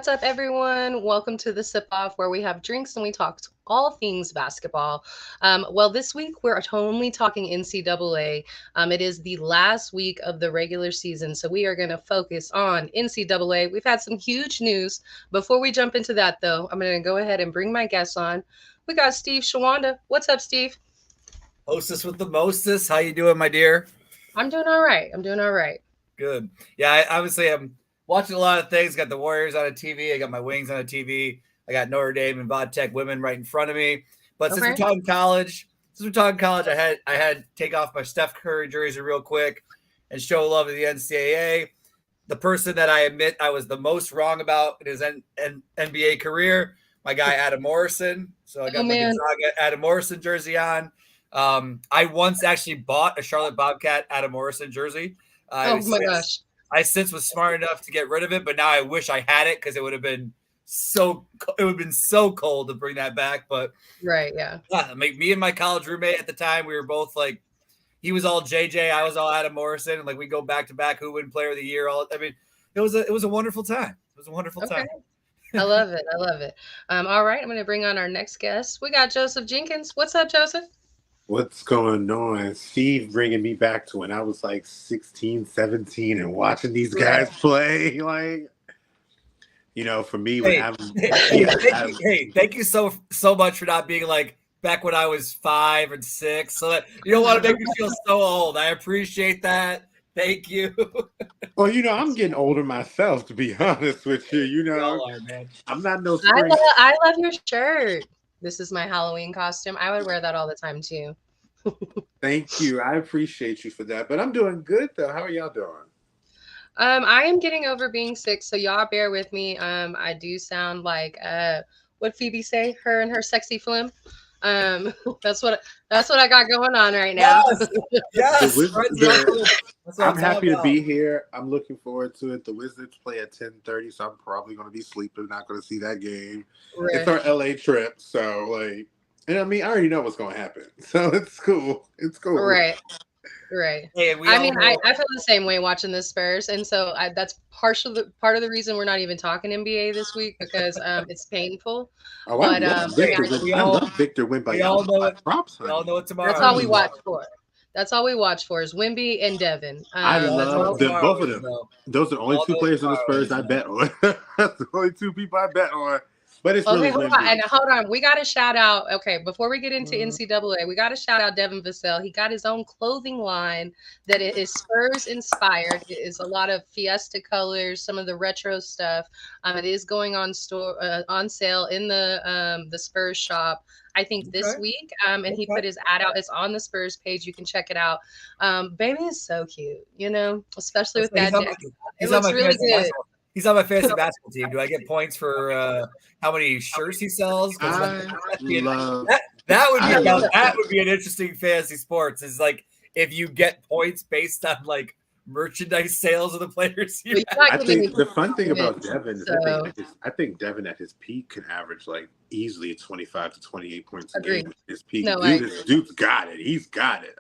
What's up, everyone? Welcome to the Sip-Off, where we have drinks and we talk all things basketball. Well, this week we're only talking NCAA. It is the last week of the regular season, so we are going to focus on NCAA. We've had some huge news. Before we jump into that, though, I'm going to go ahead and bring my guests on. We got Steve Shawanda. What's up, Steve? Hostess with the mostest. How you doing, my dear? I'm doing all right. I'm doing all right. Good. Yeah, obviously I'm watching a lot of things. Got the Warriors on a TV. I got my Wings on a TV. I got Notre Dame and Vodtech women right in front of me. But since we're talking college, I had to take off my Steph Curry jersey real quick and show love to the NCAA. The person that I admit I was the most wrong about in his NBA career, my guy Adam Morrison. So I got my Gonzaga Adam Morrison jersey on. I once actually bought a Charlotte Bobcat Adam Morrison jersey. Oh my gosh. I since was smart enough to get rid of it, but now I wish I had it because it would have been so cold to bring that back. But right, yeah. Me and my college roommate at the time, we were both like, he was all JJ, I was all Adam Morrison, and like we go back to back, who win Player of the Year. It was a wonderful time. It was a wonderful time. I love it. I love it. All right, I'm going to bring on our next guest. We got Joseph Jenkins. What's up, Joseph? What's going on? Steve bringing me back to when I was like 16, 17 and watching these guys play. Like, for me, thank you so much for not being like back when I was 5 and 6. So that you don't want to make me feel so old. I appreciate that. Thank you. Well, I'm getting older myself, to be honest with you. You all are, man. I'm not no spring. I love your shirt. This is my Halloween costume. I would wear that all the time, too. Thank you. I appreciate you for that. But I'm doing good, though. How are y'all doing? I am getting over being sick, so y'all bear with me. I do sound like what Phoebe say? Her and her sexy flim. That's what I got going on right now. Yes. I'm happy to be here. I'm looking forward to it. The Wizards play at 10:30, so I'm probably going to be sleeping. Not going to see that game. Right. It's our LA trip, so and I already know what's going to happen, so it's cool. It's cool. Right. Hey, I feel the same way watching the Spurs, and so that's part of the reason we're not even talking NBA this week because it's painful. Oh, I love Victor Wembanyama. We all know it. Props. We all know it tomorrow. That's all we watch for. That's all we watch for is Wemby and Devin. I love them, both of them. Those are the only two players on the Spurs I bet on. That's the only two people I bet on. But it's really hold on. We got to shout out. Okay, before we get into NCAA, we got to shout out Devin Vassell. He got his own clothing line that is Spurs inspired. It is a lot of Fiesta colors, some of the retro stuff. It is going on sale in the Spurs shop. I think this week. And he put his ad out. It's on the Spurs page. You can check it out. Baby is so cute, especially with that jacket. It looks really good. He's on my fantasy basketball team. Do I get points for how many shirts he sells? That would be an interesting fantasy sports. Is like if you get points based on like merchandise sales of the players. I think the fun thing about Devin is I think Devin at his peak can average like easily 25 to 28 points a game. At his peak, dude's got it. He's got it.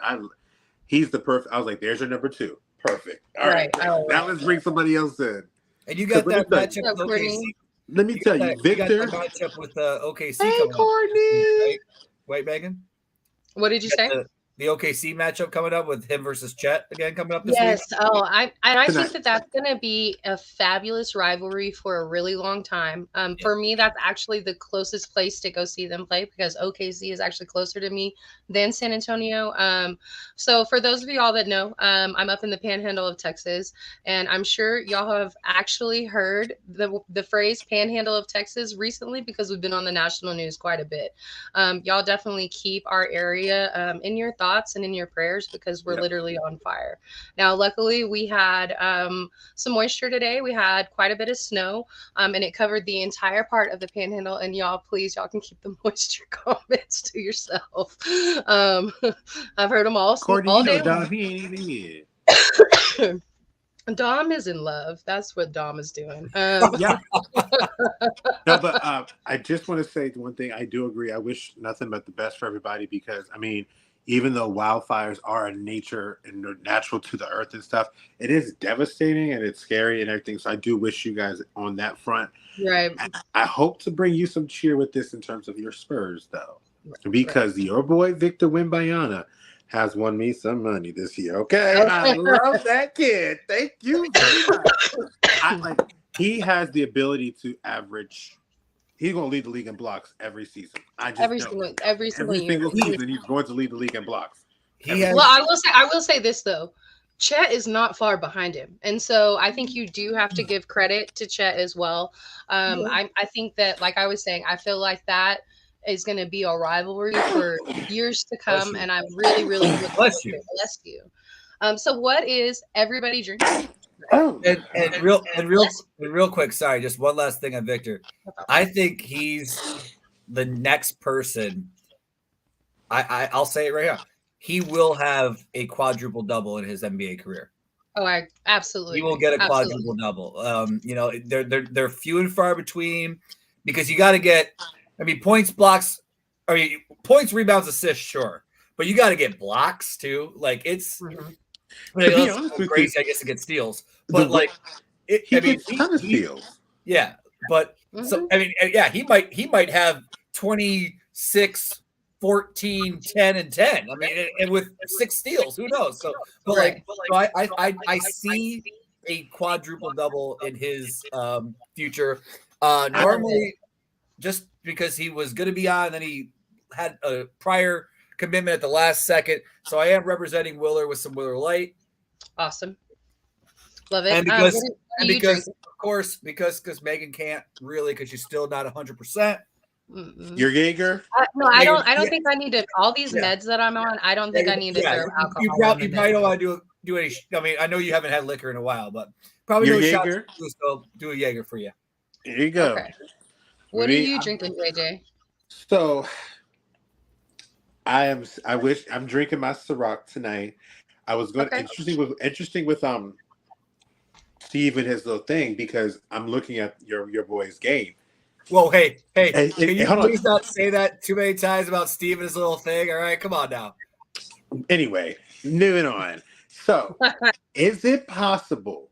He's the perfect. I was like, there's your number 2. Perfect. All right. Now let's bring somebody else in. And you got that matchup with OKC. Let me tell you, Victor. You got that matchup with OKC. Hey, Courtney. Right, Megan? What did you say? The OKC matchup coming up with him versus Chet again coming up this week. Yes. Oh, I think that's going to be a fabulous rivalry for a really long time. For me, that's actually the closest place to go see them play because OKC is actually closer to me than San Antonio. So for those of y'all that know, I'm up in the Panhandle of Texas, and I'm sure y'all have actually heard the phrase Panhandle of Texas recently because we've been on the national news quite a bit. Y'all definitely keep our area in your thoughts and in your prayers because we're literally on fire. Now, luckily, we had some moisture today. We had quite a bit of snow, and it covered the entire part of the Panhandle. And y'all can keep the moisture comments to yourself. I've heard them all day. Dom is in love. That's what Dom is doing. No, but I just want to say one thing. I do agree. I wish nothing but the best for everybody because, even though wildfires are a nature and they're natural to the earth and stuff, it is devastating and it's scary and everything. So I do wish you guys on that front. Right. I hope to bring you some cheer with this in terms of your Spurs, though, because your boy Victor Wembanyama has won me some money this year. Okay, I love that kid. Thank you very much. He has the ability to average. He's going to lead the league in blocks every season. Every single season, he's going to lead the league in blocks. I will say this though, Chet is not far behind him, and so I think you do have to give credit to Chet as well. I think that, like I was saying, I feel like that is going to be a rivalry for years to come, and I'm really, really bless you. So what is everybody drinking? And real quick, sorry, just one last thing on Victor. I think he's the next person. I'll say it right now. He will have a quadruple double in his NBA career. Oh, I absolutely. He will get a quadruple double. They're few and far between because you got to get. I mean, points, blocks. I mean, points, rebounds, assists, sure, but you got to get blocks too. Like it's. Crazy, I guess, to get steals, but he gets a ton of steals. Yeah, but so I mean, he might have 26, 14, 10, and 10. I mean, and with 6 steals, who knows? So, I see a quadruple double in his future. Normally, just because he was going to be on, and then he had a prior commitment at the last second. So I am representing Willer with some Willer Light. Awesome. Love it. And because of course, because Megan can't really, because she's still not 100%. Your Jaeger? No, I don't think I need to, all these meds that I'm on, I don't think I need to throw alcohol. You probably don't want to do any, I mean, I know you haven't had liquor in a while, but probably your Jaeger? So do a Jaeger for you. There you go. Okay. What are you drinking, JJ? So I'm drinking my Ciroc tonight. I was going interesting with Steve and his little thing, because I'm looking at your boy's game. Whoa, hey, can you please not say that too many times about Steve and his little thing? All right, come on now. Anyway, moving on. So, is it possible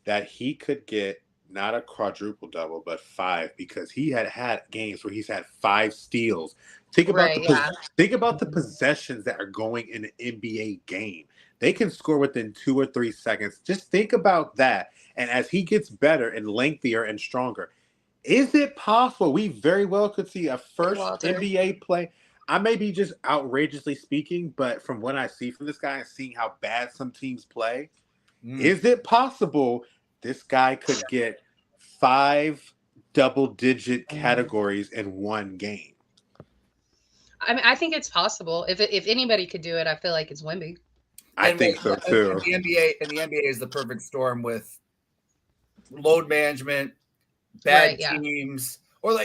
that he could get not a quadruple double, but 5, because he had games where he's had 5 steals. Think about the possessions that are going in an NBA game. They can score within 2 or 3 seconds. Just think about that. And as he gets better and lengthier and stronger, is it possible we very well could see a first NBA play? I may be just outrageously speaking, but from what I see from this guy and seeing how bad some teams play, is it possible this guy could get 5 double-digit categories in one game? I mean, I think it's possible. If anybody could do it, I feel like it's Wemby. I think so too. The NBA is the perfect storm with load management, bad teams, or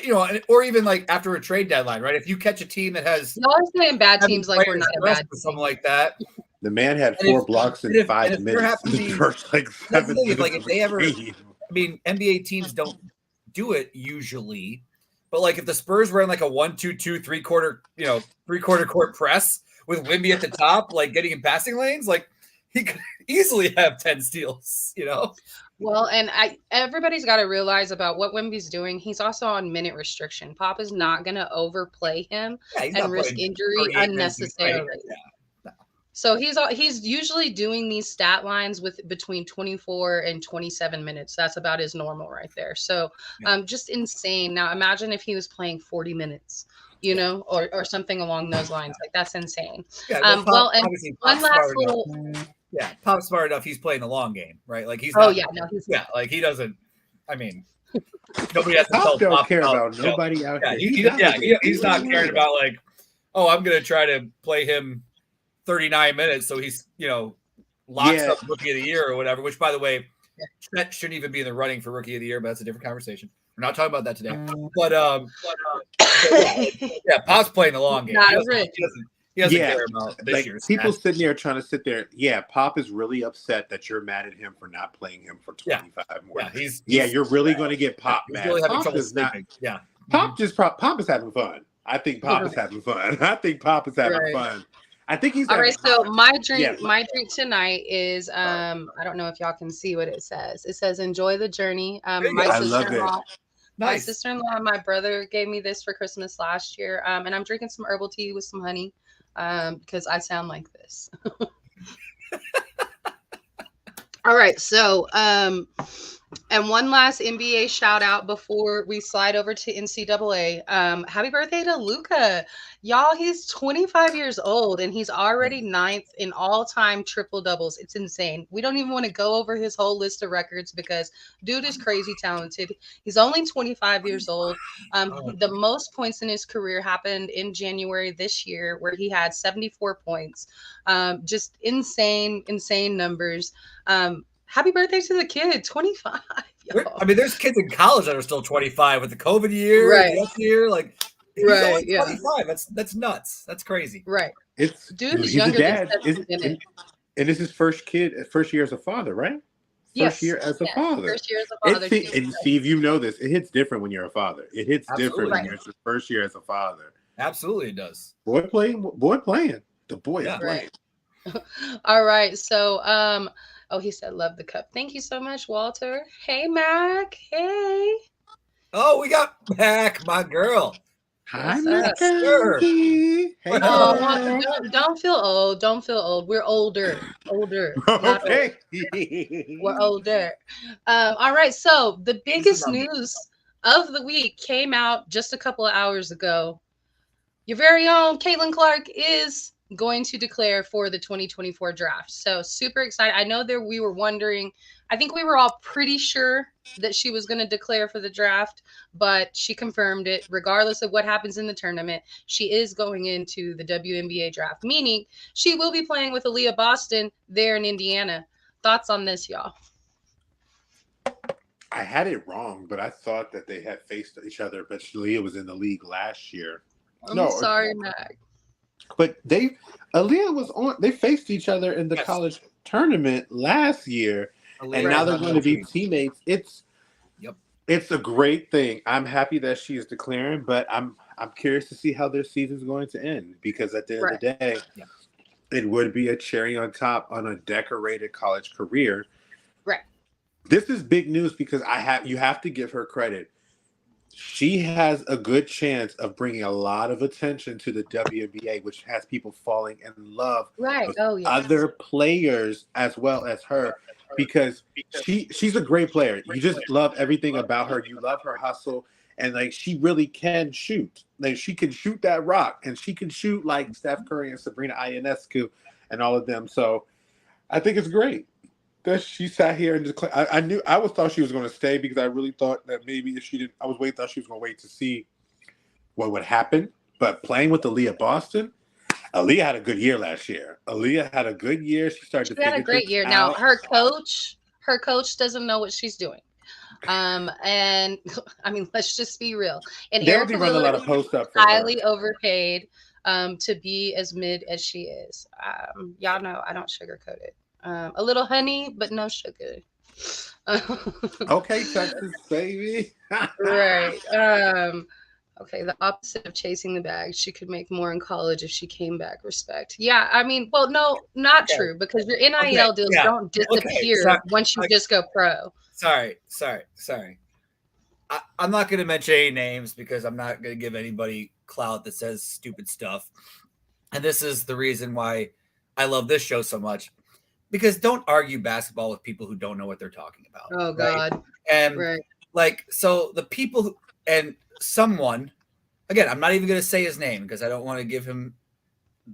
or even like after a trade deadline, right? If you catch a team that has saying bad teams, like we're not a bad team. Something like that. The man had 4 blocks in 5 minutes. The first 7 minutes. If they ever, I mean, NBA teams don't do it usually, but like if the Spurs were in like a 1-2-2 3/4 court press with Wemby at the top, like getting in passing lanes, like he could easily have 10 steals, Well, and everybody's got to realize about what Wemby's doing. He's also on minute restriction. Pop is not going to overplay him and risk injury unnecessarily. So he's usually doing these stat lines with between 24 and 27 minutes. That's about his normal right there. So just insane. Now imagine if he was playing 40 minutes, or something along those lines. Like that's insane. Yeah, and one last little. Yeah, Pop's smart enough. He's playing the long game, right? Like he's. Like he doesn't. I mean, nobody has to tell Pop. Don't care about nobody out here. He's not caring about like, oh, I'm gonna try to play him 39 minutes so he's locks up Rookie of the Year or whatever. Which, by the way, that shouldn't even be in the running for Rookie of the Year, but that's a different conversation. We're not talking about that today. But Pop's playing the long game. He doesn't care about this year's people sitting there trying to sit there. Yeah, Pop is really upset that you're mad at him for not playing him for 25 more. Yeah, you're really going to get Pop mad. Really having trouble sleeping. Pop is having fun. I think Pop is having fun. I think Pop is having fun. I think he's all right. So my drink tonight is I don't know if y'all can see what it says. It says enjoy the journey. My sister-in-law. Nice. My sister-in-law and my brother gave me this for Christmas last year. And I'm drinking some herbal tea with some honey because I sound like this. All right. So, and one last NBA shout out before we slide over to NCAA. Happy birthday to Luka. Y'all, he's 25 years old and he's already 9th in all-time triple doubles. It's insane. We don't even want to go over his whole list of records because dude is crazy talented. He's only 25 years old. The most points in his career happened in January this year where he had 74 points. Just insane numbers. Happy birthday to the kid, 25. I mean, there's kids in college that are still 25 with the COVID year, right? The year, like, he's only 25. That's nuts. That's crazy. Right. It's dude is younger than 7 minutes. And this is his first year as a father, right? First year as a father. First year as a father. And Steve, you know this. It hits different when you're a father. It hits different when you're the first year as a father. Absolutely, it does. Boy playing. The boy is playing. All right. So, oh, he said, love the cup. Thank you so much, Walter. Hey, Mac. Hey. Oh, we got Mac, my girl. Hi, Mac. Hey, don't feel old. Don't feel old. We're older. Okay. We're older. All right. So the biggest news of the week came out just a couple of hours ago. Your very own Caitlin Clark is going to declare for the 2024 draft. So super excited. I know that we were wondering, I think we were all pretty sure that she was going to declare for the draft, but she confirmed it. Regardless of what happens in the tournament, she is going into the WNBA draft, meaning she will be playing with Aaliyah Boston there in Indiana. Thoughts on this, y'all? I had it wrong, but I thought that they had faced each other, but Aaliyah was in the league last year. I'm sorry, Mac. But Aaliyah was on. They faced each other in the college tournament last year, and now they're going to be teammates. It's a great thing. I'm happy that she is declaring, but I'm curious to see how their season is going to end because at the end of the day, it would be a cherry on top on a decorated college career. Right. This is big news because you have to give her credit. She has a good chance of bringing a lot of attention to the WNBA, which has people falling in love with other players as well as her, because she's a great player. You just love everything about her. You love her hustle, and like she really can shoot. Like she can shoot that rock, and she can shoot like Steph Curry and Sabrina Ionescu and all of them. So I think it's great that she sat here and just. I thought she was going to stay because I really thought that maybe if she didn't, thought she was going to wait to see what would happen. But playing with Aaliyah Boston, Aaliyah had a good year last year. Aaliyah had a good year. She had a great year. Now her coach doesn't know what she's doing. And I mean, let's just be real. And they'll be running a lot of post up for highly overpaid to be as mid as she is. Y'all know I don't sugarcoat it. A little honey, but no sugar. Okay, Texas, baby. Right. Okay, the opposite of chasing the bag. She could make more in college if she came back. Respect. Yeah, I mean, well, no, not true, because your NIL deals don't disappear once you just go pro. Sorry. I'm not going to mention any names because I'm not going to give anybody clout that says stupid stuff. And this is the reason why I love this show so much. Because don't argue basketball with people who don't know what they're talking about. Oh, God. Right? And so the people and someone, again, I'm not even going to say his name because I don't want to give him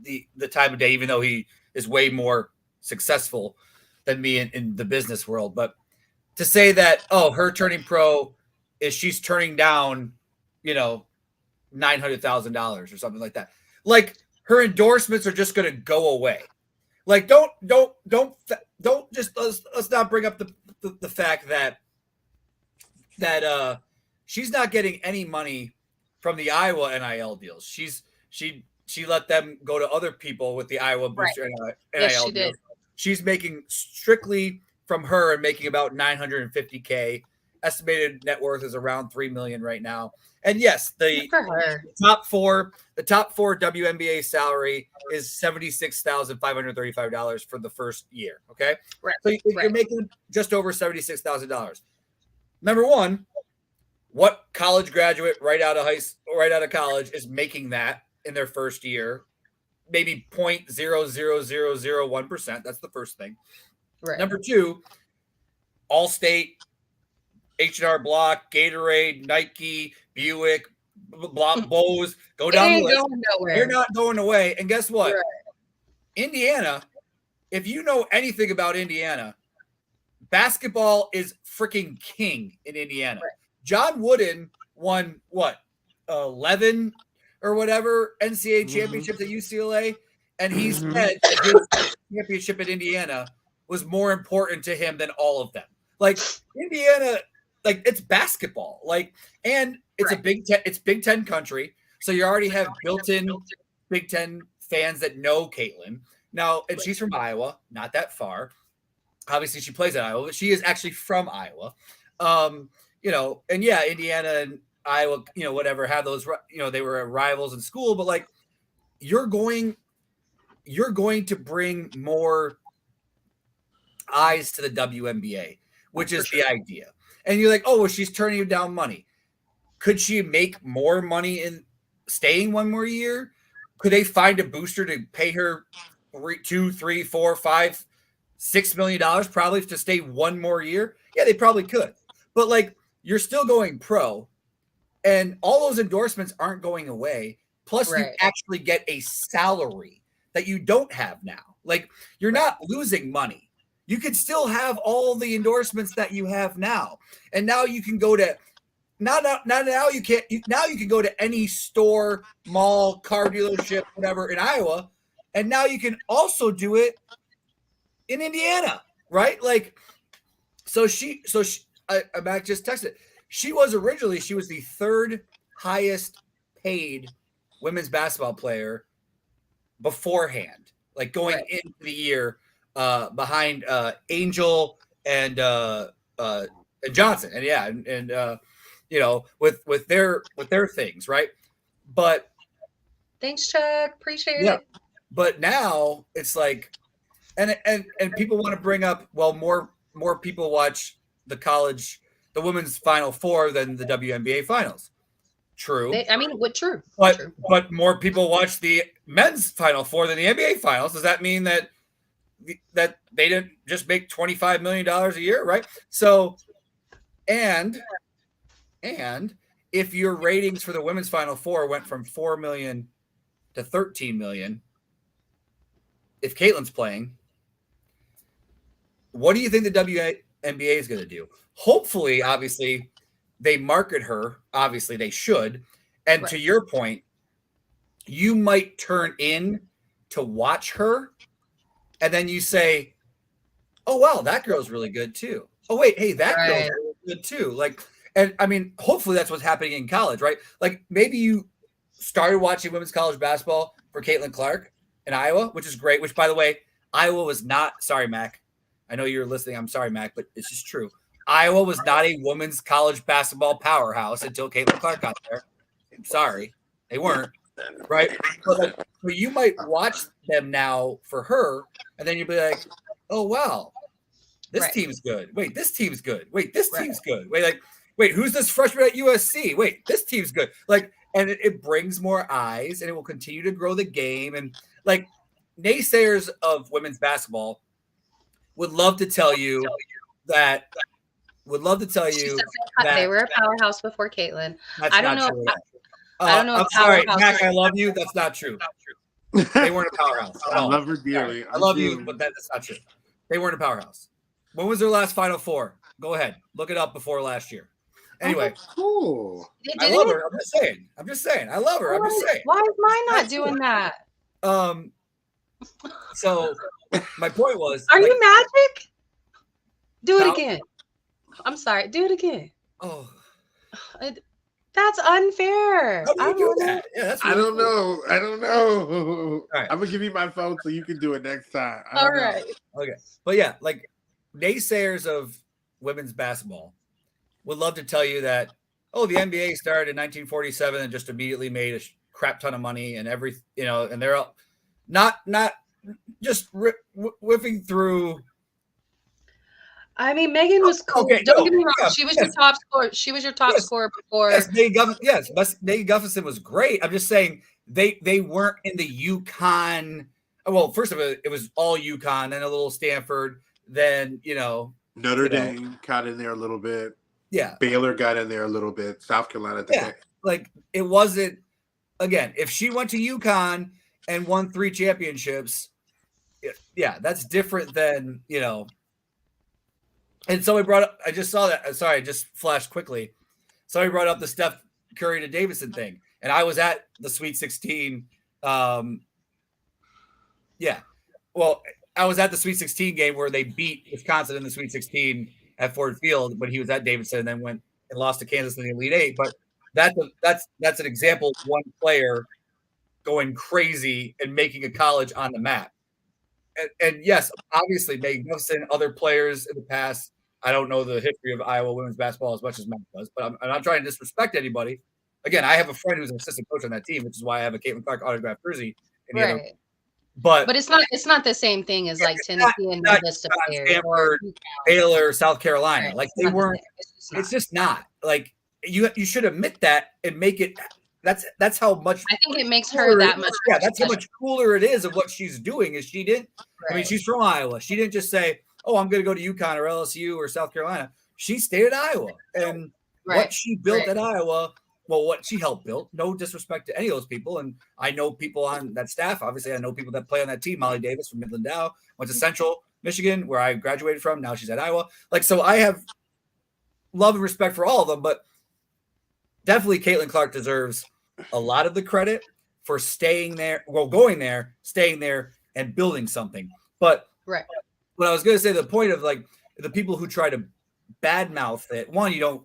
the time of day, even though he is way more successful than me in the business world. But to say that, her turning pro is she's turning down, $900,000 or something like that. Like her endorsements are just going to go away. Like, don't just let's not bring up the fact that she's not getting any money from the Iowa NIL deals. She let them go to other people with the Iowa Booster NIL deals. She's making strictly from her and making about $950K estimated net worth is around $3 million right now. And yes, the top four WNBA salary is $76,535 for the first year. Okay, right. So you're making just over $76,000. Number one, what college graduate right out of college is making that in their first year? Maybe 0.00001%. That's the first thing. Right. Number two, Allstate, H&R Block, Gatorade, Nike, Buick, Bose, go down the list. They're not going away. And guess what? Right. Indiana, if you know anything about Indiana, basketball is freaking king in Indiana. Right. John Wooden won 11 or whatever NCAA championships at UCLA, and he said his championship at Indiana was more important to him than all of them. Like Indiana, like it's basketball, like, and it's a it's Big Ten country, so you already have built-in Big Ten fans that know Caitlin now, and she's from Iowa, not that far. Obviously, she plays at Iowa, but she is actually from Iowa. You know, and yeah, Indiana and Iowa, you know, whatever, have those, you know, they were rivals in school, but like you're going to bring more eyes to the WNBA, which is the idea. And you're like, oh, well, she's turning you down money. Could she make more money in staying one more year? Could they find a booster to pay her $2, $3, $4, $5, $6 million probably to stay one more year? Yeah, they probably could. But like, you're still going pro, and all those endorsements aren't going away. Plus, you actually get a salary that you don't have now. Like, you're not losing money. You could still have all the endorsements that you have now. And now you can go to now you can't. Now you can go to any store, mall, car dealership, whatever in Iowa, and now you can also do it in Indiana, right? Like, Mac just texted. She was the third highest paid women's basketball player beforehand, like going into the year, behind Angel and Johnson, and you know, with their things, right? But thanks, Chuck. Appreciate it. But now it's like, and people want to bring up, well, more people watch the women's Final Four than the WNBA finals. True. True. But more people watch the men's Final Four than the NBA finals. Does that mean that they didn't just make $25 million a year, right? So, and if your ratings for the women's Final Four went from 4 million to 13 million, if Caitlin's playing, what do you think the WNBA is going to do? Hopefully, obviously, they market her. Obviously, they should. And to your point, you might turn in to watch her, and then you say, oh, wow, that girl's really good too. Oh, wait, hey, that girl's really good too. Like, and I mean, hopefully that's what's happening in college, right? Like, maybe you started watching women's college basketball for Caitlin Clark in Iowa, which is great, which, by the way, Iowa was not – sorry, Mac. I know you're listening. I'm sorry, Mac, but it's just true. Iowa was not a women's college basketball powerhouse until Caitlin Clark got there. I'm sorry. They weren't, right? But you might watch them now for her, and then you'll be like, oh, wow, this team's good. Wait, this team's good. Wait, this team's good. Wait, who's this freshman at USC? Wait, this team's good. Like, and it brings more eyes, and it will continue to grow the game. And, like, naysayers of women's basketball would love to tell you that – they were a powerhouse before Caitlin. I don't know. I'm sorry, Mac. I love you. That's not true. They weren't a powerhouse. I love her dearly. I love you, but that's not true. They weren't a powerhouse. When was their last Final Four? Go ahead, look it up before last year. Anyway, cool. I love her. I'm just saying. I love her. I'm just saying. Why is mine not doing that? So my point was, are you magic? Do it again. I'm sorry. Do it again. Oh, that's unfair. How do you do that? Yeah, that's really cool. I don't know. Right. I'm gonna give you my phone so you can do it next time. All right. Okay. But yeah, like naysayers of women's basketball would love to tell you that, the NBA started in 1947 and just immediately made a crap ton of money and and they're all not just whiffing through. I mean, Megan was cool. Okay, don't get me wrong. She was your top scorer. She was your top scorer before. Yes, Megan Guffinson was great. I'm just saying they weren't in the UConn. Well, first of all, it was all UConn, then a little Stanford, then Notre Dame got in there a little bit. Yeah, Baylor got in there a little bit. South Carolina. Like it wasn't. Again, if she went to UConn and won 3 championships, that's different than And somebody brought up. I just saw that. Sorry, I just flashed quickly. Somebody brought up the Steph Curry to Davidson thing, and I was at the Sweet 16. Well, I was at the Sweet 16 game where they beat Wisconsin in the Sweet 16 at Ford Field, but he was at Davidson and then went and lost to Kansas in the Elite Eight. But that's an example of one player going crazy and making a college on the map. And yes, obviously, Magnificent, other players in the past. I don't know the history of Iowa women's basketball as much as Matt does, but I'm not trying to disrespect anybody. Again, I have a friend who's an assistant coach on that team, which is why I have a Caitlin Clark autographed jersey. Right. But it's not the same thing as like Tennessee and Vista players or Baylor, South Carolina. Right. Like they weren't. It's just not. Like you should admit that and make it. That's how much. I think it makes her that much. Yeah, that's how much cooler it is of what she's doing. Is she didn't. Right. I mean, she's from Iowa. She didn't just say, "Oh, I'm going to go to UConn or LSU or South Carolina." She stayed at Iowa, and what she built at Iowa. Well, what she helped build, no disrespect to any of those people. And I know people on that staff. Obviously, I know people that play on that team. Molly Davis from Midland Dow went to Central Michigan, where I graduated from. Now she's at Iowa. Like, so I have love and respect for all of them. But definitely Caitlin Clark deserves a lot of the credit for staying there, going there, staying there, and building something. But what I was going to say, the point of like the people who try to badmouth it, one, you don't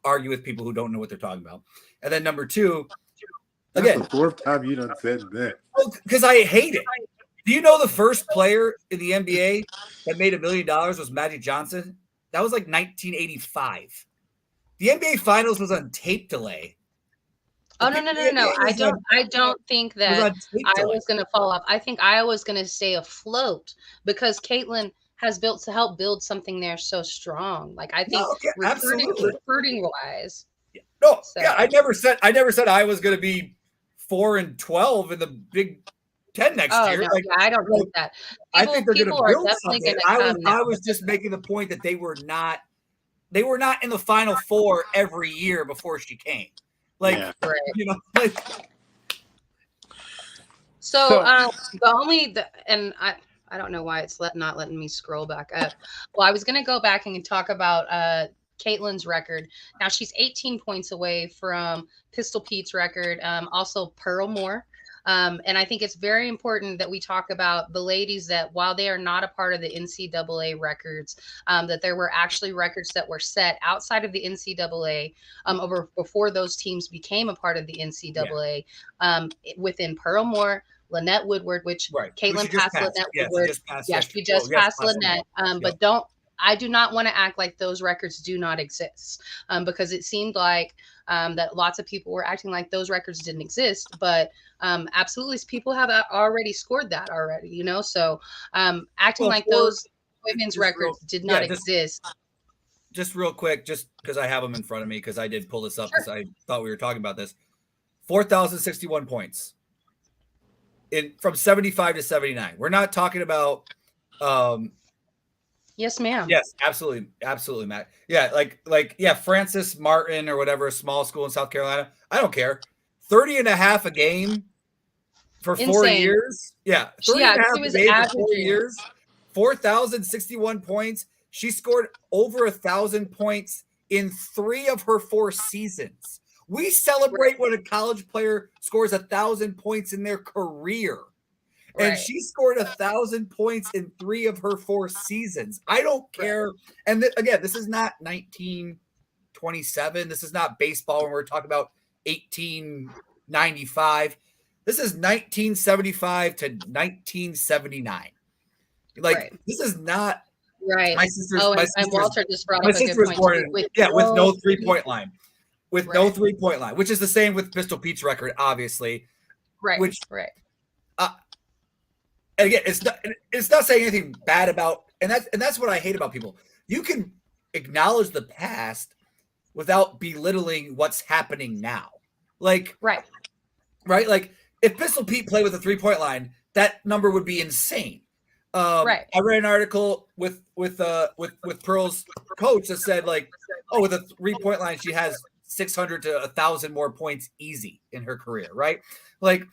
argue with people who don't know what they're talking about. And then number two, again, that's the 4th time you done said that. Because I hate it. Do you know the first player in the NBA that made $1 million was Magic Johnson? That was like 1985. The NBA Finals was on tape delay. Oh no! I don't think that Iowa's going to fall off. I think Iowa's going to stay afloat because Caitlin has helped build something there so strong. Like I think recruiting wise. I never said I was going to be 4-12 in the Big Ten next year. No, I don't think that. I think they're going to build something. I was just making the point that they were not in the Final Four every year before she came. I don't know why it's not letting me scroll back up. Well, I was going to go back and talk about Caitlin's record. Now she's 18 points away from Pistol Pete's record. Also Pearl Moore. And I think it's very important that we talk about the ladies that while they are not a part of the NCAA records, that there were actually records that were set outside of the NCAA before those teams became a part of the NCAA within Pearl Moore, Lynette Woodward, which Caitlin passed Lynette Woodward. She just passed Lynette. But I do not want to act like those records do not exist because it seemed like that lots of people were acting like those records didn't exist. But absolutely, people have already scored that already, So acting like those women's records did not exist. Just real quick, just because I have them in front of me, because I did pull this up because I thought we were talking about this. 4,061 points. From 75 to 79. We're not talking about yes, ma'am. Yes, absolutely, Matt. Yeah, Francis Martin or whatever, a small school in South Carolina. I don't care. 30 and a half a game for 4 years. Yeah, 30 and a half a game for 4 years. 4,061 points. She scored over 1,000 points in 3 of her 4 seasons. We celebrate when a college player scores 1,000 points in their career. And she scored 1,000 points in 3 of her 4 seasons. I don't care. And again, this is not 1927. This is not baseball when we're talking about 1895. This is 1975 to 1979. This is not Right. My sister's, and Walter just brought my up a sister good was point. born with no 3-point line. With no Right. 3-point line, which is the same with Pistol Pete's record, obviously. Right. Which, right. And again, it's not saying anything bad about, and that's what I hate about people. You can acknowledge the past without belittling what's happening now. Like, right. Like if Pistol Pete played with a 3-point line, that number would be insane. Right. I read an article with Pearl's coach that said, like, oh, with a 3-point line, she has 600 to 1,000 more points easy in her career, right? Like,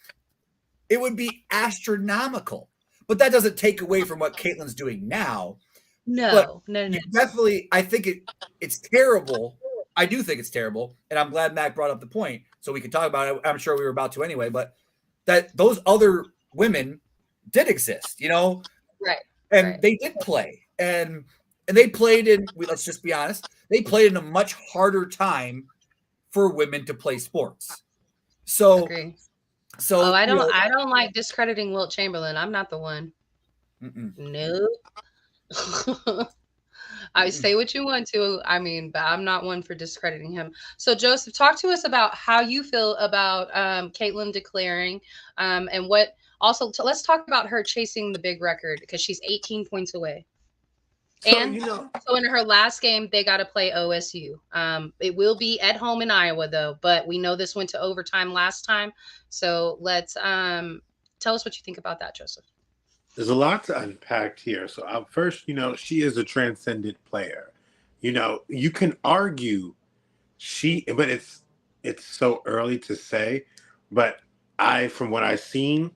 it would be astronomical. But that doesn't take away from what Caitlin's doing now. No. Definitely, I think it's terrible. I do think it's terrible, and I'm glad Mac brought up the point so we could talk about it. I'm sure we were about to anyway, but that those other women did exist, right? And they did play, and they played in. Let's just be honest, they played in a much harder time for women to play sports. So. Agree. So I don't like discrediting Wilt Chamberlain. I'm not the one. No. I say what you want to. I mean, but I'm not one for discrediting him. So Joseph, talk to us about how you feel about Caitlin declaring, and what. Also, let's talk about her chasing the big record because she's 18 points away. So, and so in her last game, they got to play OSU. It will be at home in Iowa, though. But we know this went to overtime last time. So let's tell us what you think about that, Joseph. There's a lot to unpack here. So first, she is a transcendent player. You can argue but it's so early to say. But from what I've seen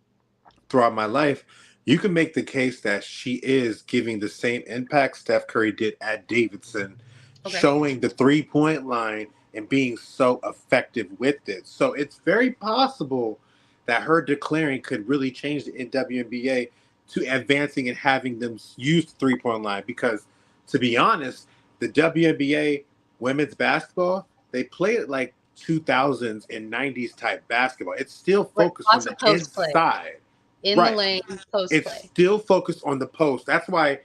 throughout my life, you can make the case that she is giving the same impact Steph Curry did at Davidson, showing the 3-point line and being so effective with it. So it's very possible that her declaring could really change the WNBA to advancing and having them use the 3-point line. Because, to be honest, the WNBA women's basketball, they play it like 2000s and 90s type basketball. It's still focused on the inside. In the lane, post play. It's still focused on the post. That's why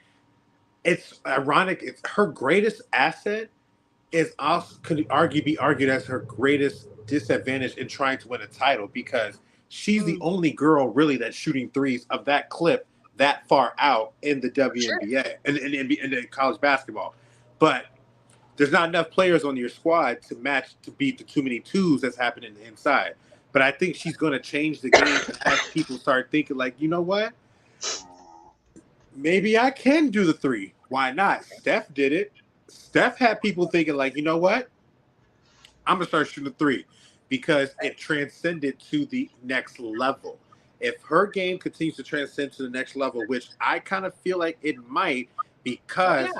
it's ironic. It's her greatest asset is also could be argued as her greatest disadvantage in trying to win a title, because she's the only girl really that's shooting threes of that clip that far out in the WNBA and in college basketball. But there's not enough players on your squad to beat the too many twos that's happening inside. But I think she's going to change the game and have people start thinking, like, you know what? Maybe I can do the 3. Why not? Steph did it. Steph had people thinking, like, you know what? I'm going to start shooting the 3 because it transcended to the next level. If her game continues to transcend to the next level, which I kind of feel like it might, because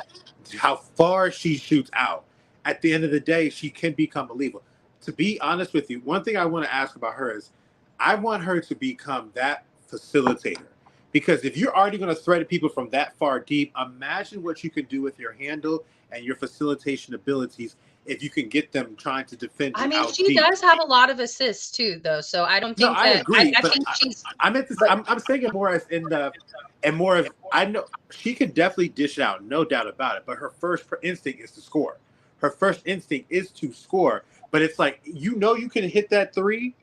how far she shoots out, at the end of the day, she can become believable. To be honest with you, one thing I want to ask about her is I want her to become that facilitator. Because if you're already going to threaten people from that far deep, imagine what you can do with your handle and your facilitation abilities if you can get them trying to defend you. I mean, she does have a lot of assists too, though. So I don't think I agree. I think she's. I'm saying it more as I know she could definitely dish out, no doubt about it. But her first instinct is to score. Her first instinct is to score. But it's like, you can hit that 3,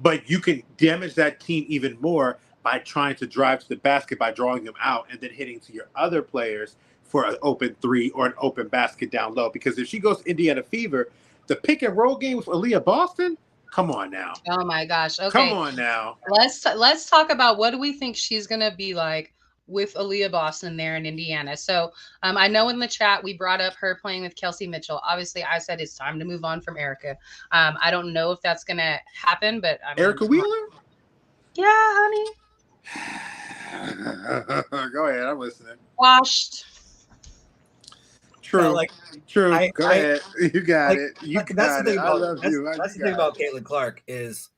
but you can damage that team even more by trying to drive to the basket by drawing them out and then hitting to your other players for an open 3 or an open basket down low. Because if she goes Indiana Fever, the pick and roll game with Aaliyah Boston, come on now. Oh my gosh. Okay. Come on now. Let's talk about what do we think she's going to be like with Aaliyah Boston there in Indiana. So I know in the chat we brought up her playing with Kelsey Mitchell. Obviously, I said it's time to move on from Erica. I don't know if that's going to happen, but Erica Wheeler? Yeah, honey. Go ahead. I'm listening. Washed. True. True. Go ahead. You got it. That's the thing about Caitlin Clark is,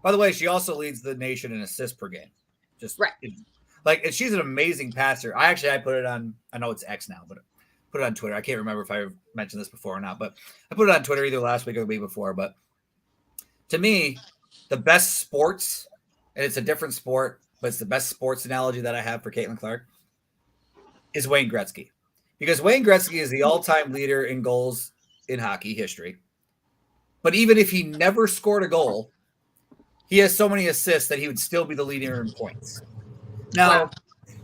by the way, she also leads the nation in assists per game. Just right. And she's an amazing passer. I put it on, I know it's X now, but I put it on Twitter. I can't remember if I mentioned this before or not, but I put it on Twitter either last week or the week before. But to me, the best sports, and it's a different sport, but it's the best sports analogy that I have for Caitlin Clark, is Wayne Gretzky. because Wayne Gretzky is the all-time leader in goals in hockey history. But even if he never scored a goal, he has so many assists that he would still be the leader in points. Now,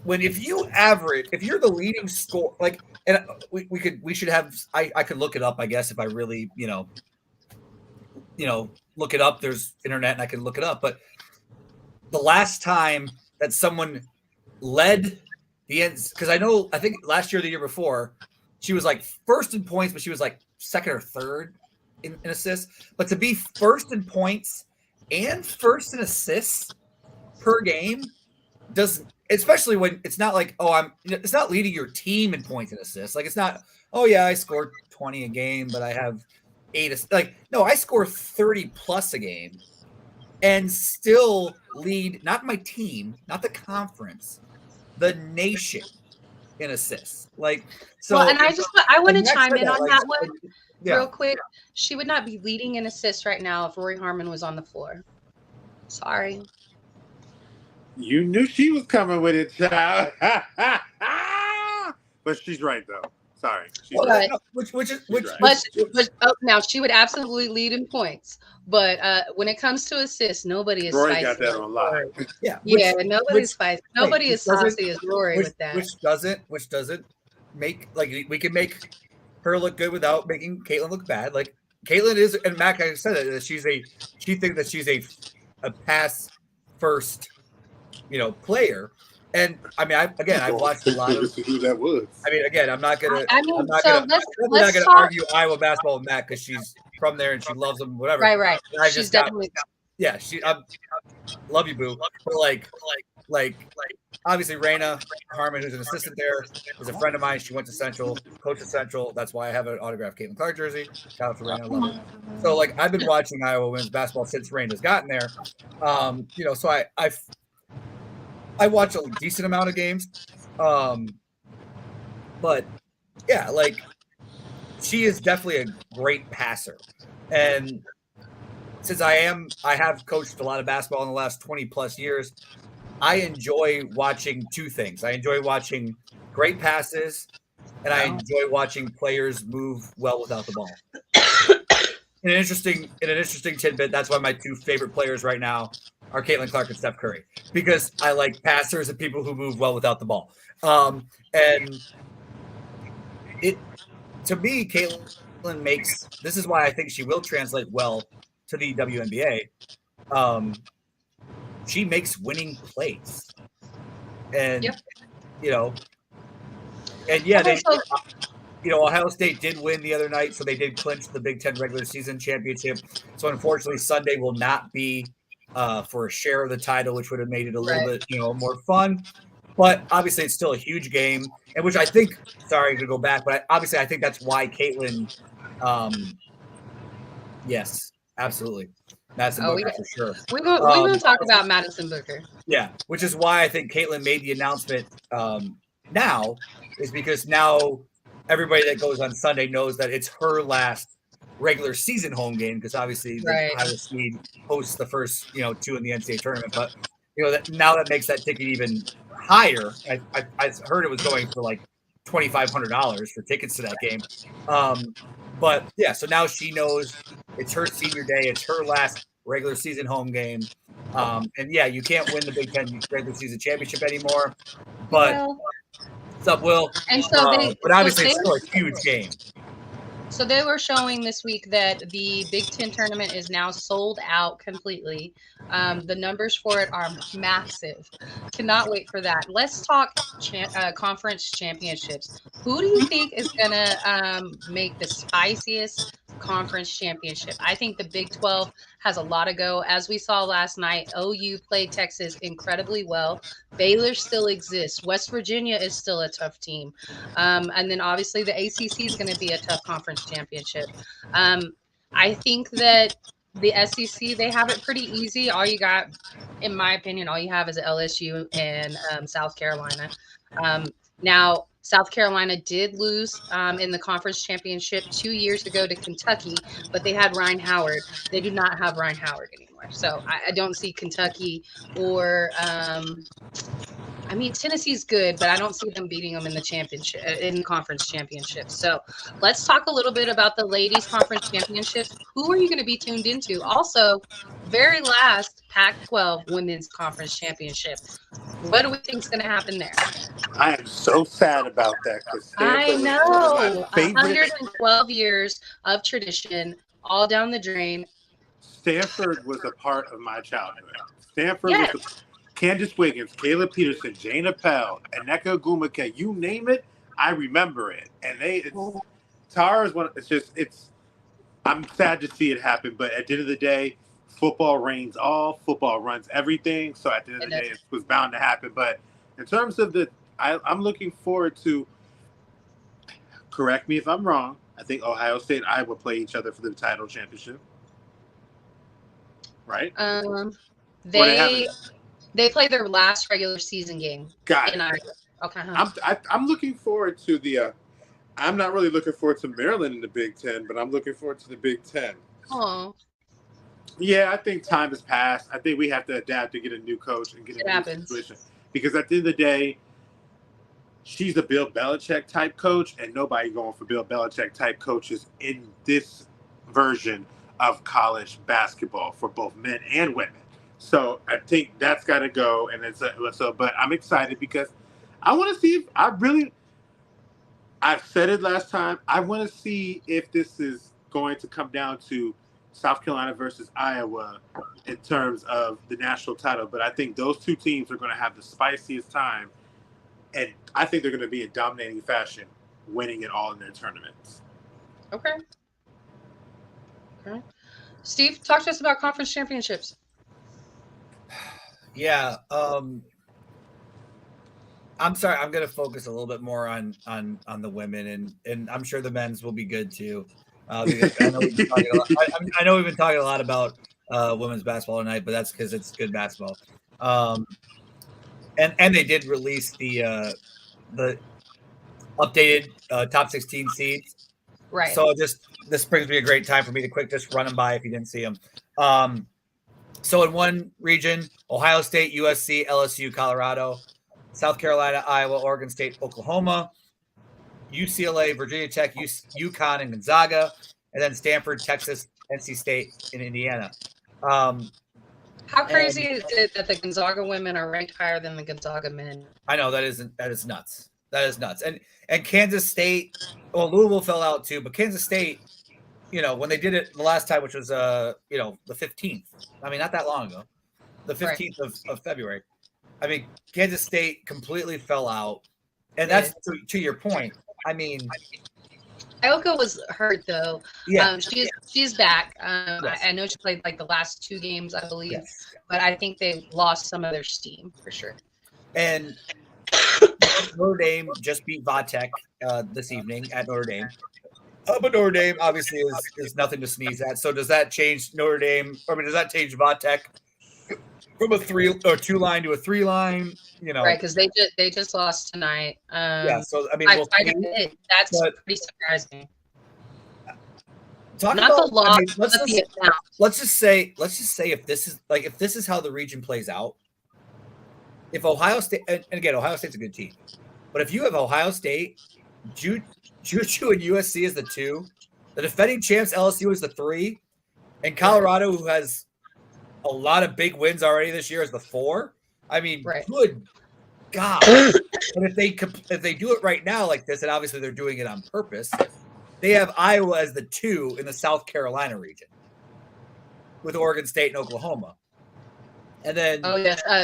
if you're the leading score, like, and we should have, I could look it up, I guess, if I really, look it up. There's internet and I can look it up. But the last time that someone led the ends, because I think last year or the year before, she was like first in points, but she was like second or third in assists. But to be first in points and first in assists per game doesn't, especially when it's not like, it's not leading your team in points and assists. Like, it's not, I scored 20 a game, but I have 8 assists. Like, no, I score 30 plus a game and still lead, not my team, not the conference, the nation in assists. Like, so. Well, and I want to chime in on that one real quick. She would not be leading in assists right now if Rory Harmon was on the floor. Sorry. You knew she was coming with it, child. But she's right, though. Sorry. Right. Now she would absolutely lead in points, but when it comes to assists, nobody is Rory spicy. Got that on live. Nobody's spicy. Nobody is saucy as Rory with that. Which doesn't make, like, we can make her look good without making Caitlin look bad. Like, Caitlin is, and Mac, I said that she thinks that she's a pass first, player. And I mean, I've watched a lot of who that was. I mean, again, I'm not gonna argue Iowa basketball with Matt because she's from there and she loves them, whatever. Right. She's definitely. I love you, boo. But like, obviously, Raina Harmon, who's an assistant there, is a friend of mine. She went to Central, coached at Central. That's why I have an autographed Caitlin Clark jersey. Shout out to Raina, I love her. So, like, I've been watching Iowa women's basketball since Raina's gotten there. So I watch a decent amount of games. But yeah, like, she is definitely a great passer. And since I have coached a lot of basketball in the last 20 plus years, I enjoy watching two things. I enjoy watching great passes, and I enjoy watching players move well without the ball. In an interesting tidbit, that's why my two favorite players right now are Caitlin Clark and Steph Curry, because I like passers and people who move well without the ball. And to me, Caitlin makes, this is why I think she will translate well to the WNBA. She makes winning plays, and Ohio State did win the other night, so they did clinch the Big Ten regular season championship. So unfortunately, Sunday will not be for a share of the title, which would have made it a little bit, more fun. But obviously, it's still a huge game, and which I think. Sorry to go back, but I think that's why Caitlin. Yes, absolutely. Madison Booker for sure. We're going to talk about Madison Booker. Yeah, which is why I think Caitlin made the announcement now, is because now everybody that goes on Sunday knows that it's her last regular season home game, because obviously the Iowa State hosts the first, 2 in the NCAA tournament. But, now that makes that ticket even higher. I heard it was going for like $2,500 for tickets to that game. But yeah, so now she knows it's her senior day. It's her last regular season home game. And yeah, you can't win the Big Ten regular season championship anymore. But what's up, Will? And so but obviously it's still a huge game. So they were showing this week that the Big Ten tournament is now sold out completely. The numbers for it are massive. Cannot wait for that. Let's talk conference championships. Who do you think is going to make the spiciest conference championship? I think the Big 12 has a lot to go. As we saw last night, OU played Texas incredibly well. Baylor still exists. West Virginia is still a tough team. And then obviously the ACC is going to be a tough conference championship. I think that the SEC, they have it pretty easy. All you got, in my opinion, all you have is LSU and South Carolina. Now, South Carolina did lose in the conference championship 2 years ago to Kentucky, but they had Ryan Howard. They do not have Ryan Howard anymore. So I don't see Kentucky or I mean, Tennessee's good, but I don't see them beating them in the championship, in conference championships. So let's talk a little bit about the ladies' conference championships. Who are you going to be tuned into? Also, very last Pac-12 women's conference championship. What do we think is going to happen there? I am so sad about that because I know 112 years of tradition, all down the drain. Stanford was a part of my childhood. Stanford was Candace Wiggins, Kayla Peterson, Jane Appel, Aneka Gumake, you name it, I remember it. And Tara is one. I'm sad to see it happen, but at the end of the day, football reigns all. Football runs everything. So at the end of the day, it was bound to happen. But in terms of I'm looking forward to. Correct me if I'm wrong. I think Ohio State and Iowa play each other for the title championship. Right? They play their last regular season game. Got it. Okay. I'm looking forward to the. I'm not really looking forward to Maryland in the Big Ten, but I'm looking forward to the Big Ten. Oh. Yeah, I think time has passed. I think we have to adapt to get a new coach and get a new situation. Because at the end of the day, she's a Bill Belichick type coach, and nobody going for Bill Belichick type coaches in this version of college basketball for both men and women. So I think that's got to go, and but I'm excited because I want to see if I've said it last time. I want to see if this is going to come down to South Carolina versus Iowa in terms of the national title. But I think those two teams are going to have the spiciest time, and I think they're going to be in dominating fashion, winning it all in their tournaments. Okay. Steve, talk to us about conference championships. Yeah. I'm sorry. I'm going to focus a little bit more on the women, and I'm sure the men's will be good too. Because I know we've been talking a lot. I know we've been talking a lot about women's basketball tonight, but that's because it's good basketball. And they did release the updated top 16 seeds. Right. So this brings me a great time for me to just run them by if you didn't see them. So in one region, Ohio State, USC, LSU, Colorado, South Carolina, Iowa, Oregon State, Oklahoma, UCLA, Virginia Tech, UConn, and Gonzaga, and then Stanford, Texas, NC State, and Indiana. How crazy is it that the Gonzaga women are ranked higher than the Gonzaga men? I know that is nuts. That is nuts. And Kansas State, well, Louisville fell out too, but Kansas State, when they did it the last time, which was the 15th. I mean, not that long ago, the 15th of February. I mean, Kansas State completely fell out, and that's to your point. I mean, Aoka was hurt though. Yeah, she's back. Yes. I know she played like the last 2 games, I believe, but I think they lost some of their steam for sure. And Notre Dame just beat Vatek this evening at Notre Dame. But Notre Dame obviously is nothing to sneeze at. So does that change Notre Dame? I mean, does that change Vatek from a 3 or 2 line to a 3 line? Right? Because they just lost tonight. Yeah. So I mean, that's pretty surprising. Not the loss. Let's just say if this is how the region plays out. If Ohio State, and again, Ohio State's a good team, but if you have Ohio State, Juju and USC is the 2, the defending champs LSU is the 3, and Colorado, who has a lot of big wins already this year, is the 4. I mean, Good God! And if they do it right now like this, and obviously they're doing it on purpose, they have Iowa as the 2 in the South Carolina region, with Oregon State and Oklahoma. And then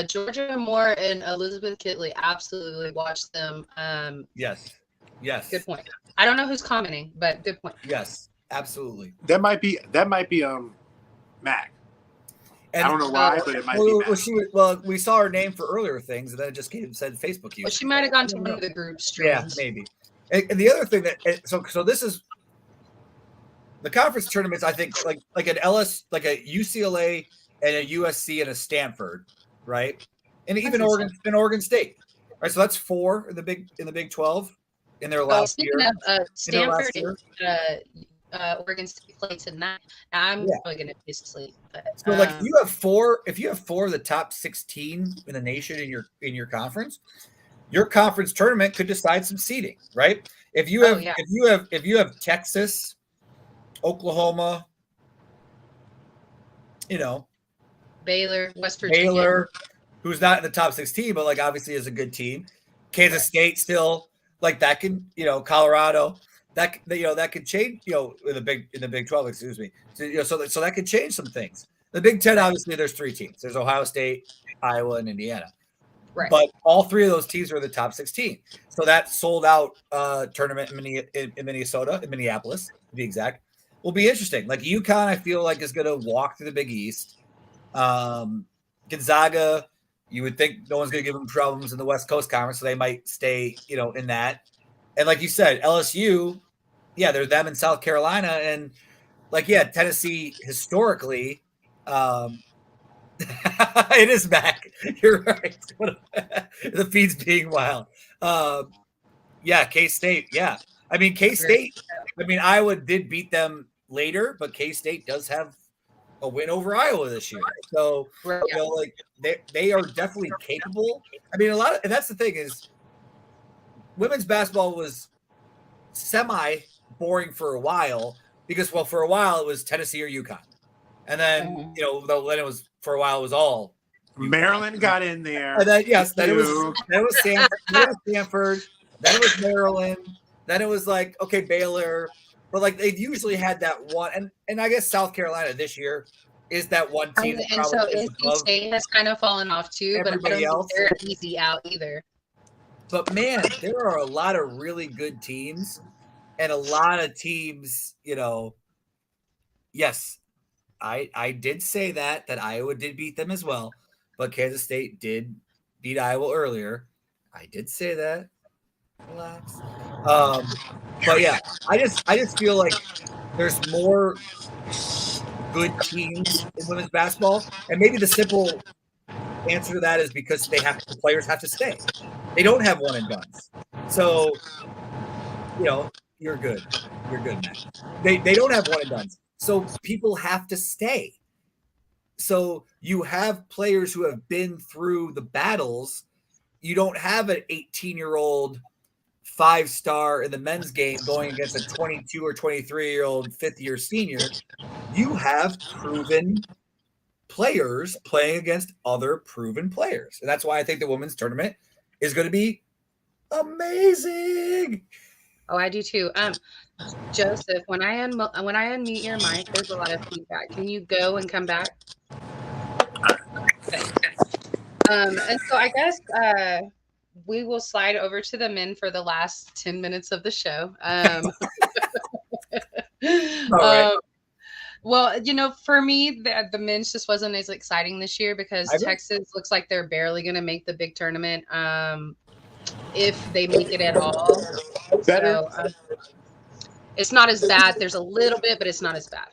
Georgia Moore and Elizabeth Kitley, absolutely watch them. Yes. Good point. I don't know who's commenting, but good point. Yes, absolutely. That might be Mac. And I don't know why, but it might be Mac. We saw her name for earlier things, and then it just said Facebook use. Well, she might have gone to one of the group streams. Yeah, maybe. And the other thing so this is the conference tournaments. I think like an like a UCLA and a USC and a Stanford, right? And even Oregon State, right? So that's 4 in the Big 12 in their last year. Stanford, Oregon State play tonight. I'm probably gonna be asleep. But, so like if you have four of the top 16 in the nation in your conference, your conference tournament could decide some seeding, right? If you have Texas, Oklahoma, Baylor, West Virginia, Baylor, who's not in the top 16, but like obviously is a good team. Kansas State still, like that can, Colorado, that could change, in the Big 12, excuse me. So that could change some things. The Big 10, obviously, there's 3 teams. There's Ohio State, Iowa, and Indiana. Right. But all 3 of those teams are in the top 16. So that sold out tournament in Minnesota, in Minneapolis, to be exact, will be interesting. Like UConn, I feel like is going to walk through the Big East. Gonzaga, you would think no one's going to give them problems in the West Coast Conference, so they might stay, in that. And like you said, LSU, they're them in South Carolina, and Tennessee historically, it is back. You're right. The feed's being wild. K-State. Yeah, I mean K-State. I mean Iowa did beat them later, but K-State does have a win over Iowa this year. So they are definitely capable. I mean, and that's the thing is, women's basketball was semi boring for a while because for a while it was Tennessee or UConn, and then then it was for a while it was all Maryland got in there, and then then it was Stanford, then it was Maryland, then it was like Baylor. But like they usually had that one, and I guess South Carolina this year is that one team. And so NC State has kind of fallen off too, but I don't think they're easy out either. But man, there are a lot of really good teams, and a lot of teams. Yes, I did say that Iowa did beat them as well, but Kansas State did beat Iowa earlier. I did say that. Relax. But yeah, I just feel like there's more good teams in women's basketball, and maybe the simple answer to that is because the players have to stay. They don't have one and dones, so you're good, Matt. They don't have one and dones, so people have to stay. So you have players who have been through the battles. You don't have an 18-year-old 5-star in the men's game going against a 22 or 23-year-old 5th-year senior. You have proven players playing against other proven players, and that's why I think the women's tournament is going to be amazing. Oh, I do too. Joseph, when I unmute your mic, there's a lot of feedback. Can you go and come back? Okay. And so I guess we will slide over to the men for the last 10 minutes of the show. Right. Well, for me, the men's just wasn't as exciting this year because Texas looks like they're barely going to make the big tournament, if they make it at all. So, it's not as bad. There's a little bit, but it's not as bad.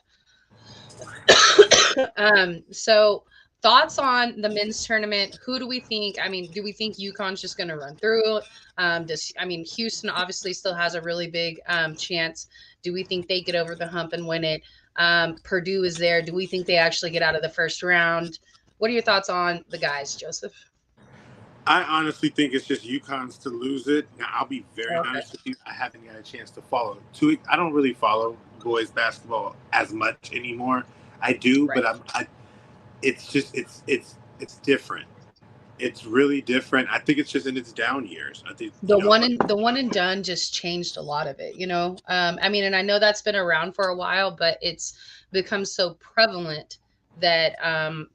So thoughts on the men's tournament? Who do we think? I mean, do we think UConn's just going to run through? Houston obviously still has a really big chance. Do we think they get over the hump and win it? Purdue is there. Do we think they actually get out of the first round? What are your thoughts on the guys, Joseph? I honestly think it's just UConn's to lose it. Now, I'll be very honest with you. I haven't got a chance to follow. I don't really follow boys basketball as much anymore. I do, but it's different. It's really different. I think it's just in its down years. I think the one and done just changed a lot of it, and I know that's been around for a while, but it's become so prevalent that,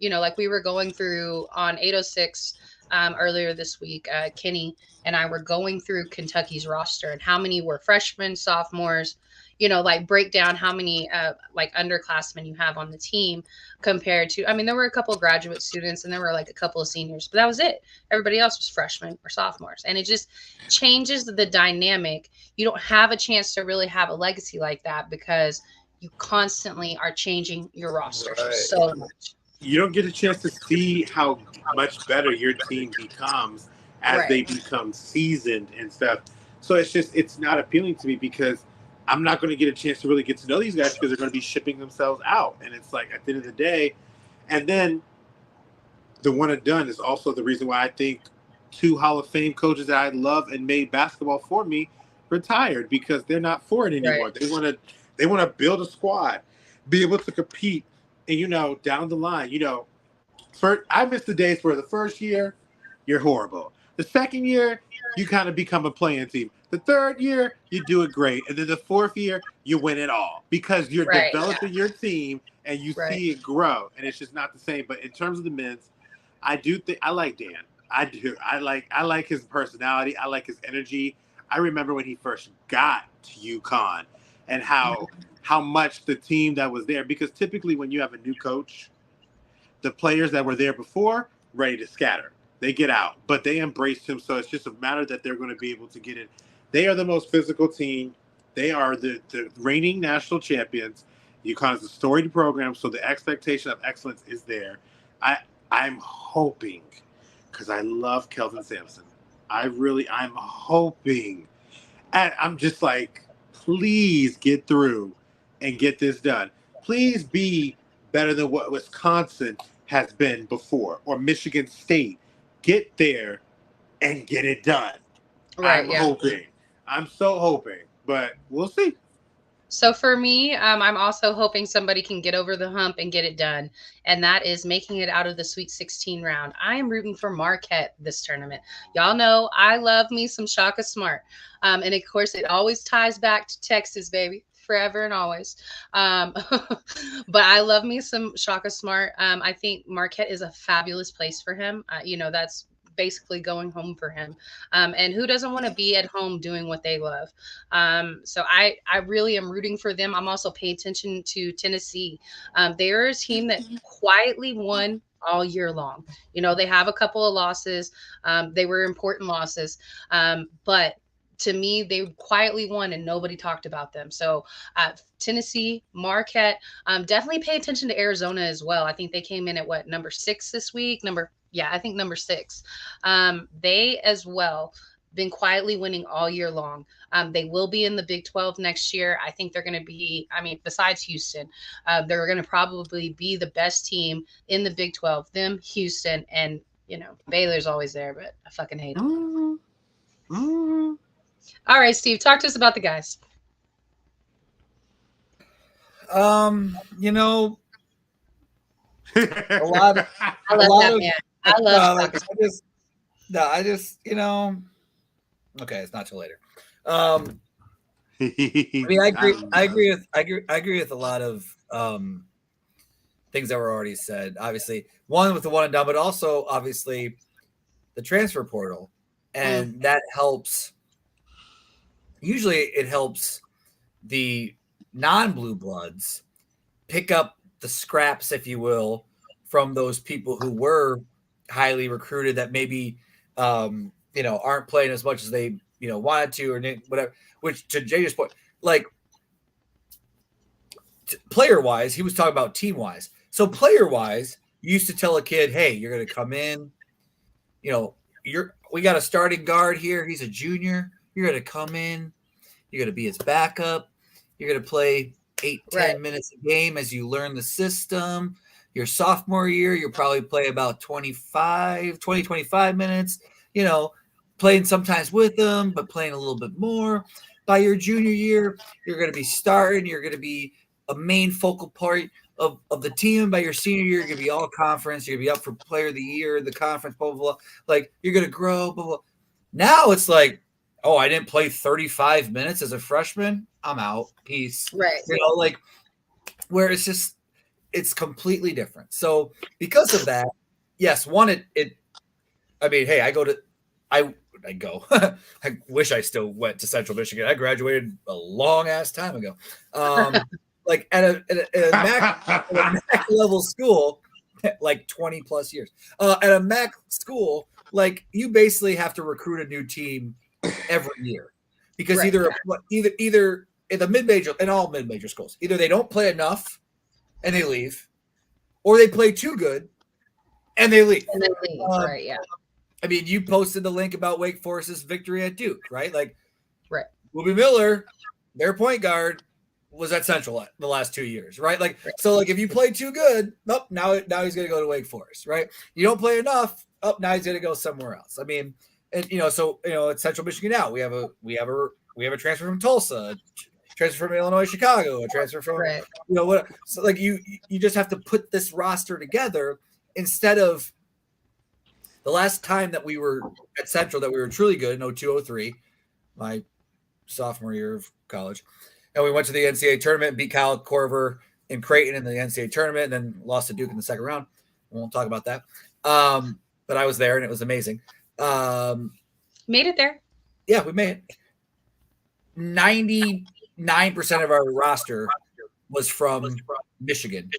like we were going through on 806 earlier this week, Kenny and I were going through Kentucky's roster and how many were freshmen, sophomores, break down how many underclassmen you have on the team compared to, there were a couple of graduate students and there were like a couple of seniors, but that was it. Everybody else was freshmen or sophomores. And it just changes the dynamic. You don't have a chance to really have a legacy like that because you constantly are changing your roster so much. You don't get a chance to see how much better your team becomes as they become seasoned and stuff. So it's not appealing to me because I'm not going to get a chance to really get to know these guys because they're going to be shipping themselves out. And it's like, at the end of the day, and then the one and done is also the reason why I think 2 Hall of Fame coaches that I love and made basketball for me retired, because they're not for it anymore. Right. They want to build a squad, be able to compete, and down the line, I miss the days where the first year you're horrible. The second year you kind of become a playing team. The third year you do it great, and then the fourth year you win it all because you're developing your team and you see it grow, and it's just not the same. But in terms of the men's, I do think I like Dan. I do. I like his personality. I like his energy. I remember when he first got to UConn and how much the team that was there, because typically when you have a new coach, the players that were there before ready to scatter. They get out, but they embraced him. So it's just a matter that they're going to be able to get in. They are the most physical team. They are the reigning national champions. UConn is a storied program, so the expectation of excellence is there. I'm hoping, because I love Kelvin Sampson. I'm hoping. And I'm just like, please get through and get this done. Please be better than what Wisconsin has been before, or Michigan State. Get there and get it done. I'm hoping. I'm so hoping, but we'll see. So for me, I'm also hoping somebody can get over the hump and get it done, and that is making it out of the Sweet 16 round. I am rooting for Marquette this tournament. Y'all know I love me some Shaka Smart, and of course it always ties back to Texas, baby, forever and always. But I love me some Shaka Smart. I think Marquette is a fabulous place for him. That's basically going home for him. And who doesn't want to be at home doing what they love? So I really am rooting for them. I'm also paying attention to Tennessee. They're a team that quietly won all year long. They have a couple of losses. They were important losses. But to me, they quietly won and nobody talked about them. So Tennessee, Marquette, definitely pay attention to Arizona as well. I think they came in at number 6 this week? I think number 6. They as well been quietly winning all year long. They will be in the Big 12 next year. I think they're going to be, besides Houston, they're going to probably be the best team in the Big 12. Them, Houston, and, Baylor's always there, but I fucking hate them. Mm-hmm. All right, Steve, talk to us about the guys. A lot of, I love that man. I love okay, it's not till later. I agree with a lot of things that were already said. Obviously, one with the one and done, but also obviously the transfer portal, and that helps. Usually, it helps the non-blue bloods pick up the scraps, if you will, from those people who were highly recruited that maybe aren't playing as much as they wanted to, or whatever. Which, to Jay's point, like player wise, he was talking about team wise. So player wise, you used to tell a kid, "Hey, you're going to come in. We got a starting guard here. He's a junior. You're going to come in. You're going to be his backup. You're going to play 8-10 minutes a game as you learn the system. Your sophomore year, you'll probably play about 25 minutes, playing sometimes with them, but playing a little bit more. By your junior year, you're going to be starting. You're going to be a main focal part of the team. By your senior year, you're going to be all conference. You're going to be up for player of the year, the conference, blah, blah, blah. Like, you're going to grow, blah, blah. Now it's like, oh, I didn't play 35 minutes as a freshman. I'm out. Peace. Right. Where it's completely different. So because of that, yes, hey, I wish I still went to Central Michigan. I graduated a long ass time ago. Like at a MAC level school, like 20 plus years. At a MAC school, like you basically have to recruit a new team every year, because either in the mid-major, in all mid-major schools, either they don't play enough and they leave, or they play too good and they leave. Right, yeah. You posted the link about Wake Forest's victory at Duke, right? Like, Ruby Miller their point guard was at Central the last 2 years, right? Like, so like if you play too good, nope, now he's going to go to Wake Forest, right? You don't play enough, now he's going to go somewhere else. I mean, and so at Central Michigan now we have a transfer from Tulsa, transfer from Illinois, Chicago, a transfer from what. So like you just have to put this roster together instead of the last time that we were at Central that we were truly good in 02-03, my sophomore year of college. And we went to the NCAA tournament and beat Kyle Korver in Creighton in the NCAA tournament and then lost to Duke in the second round. We won't talk about that. But I was there and it was amazing. Made it there. Yeah, we made it. 99% of our roster was from Michigan,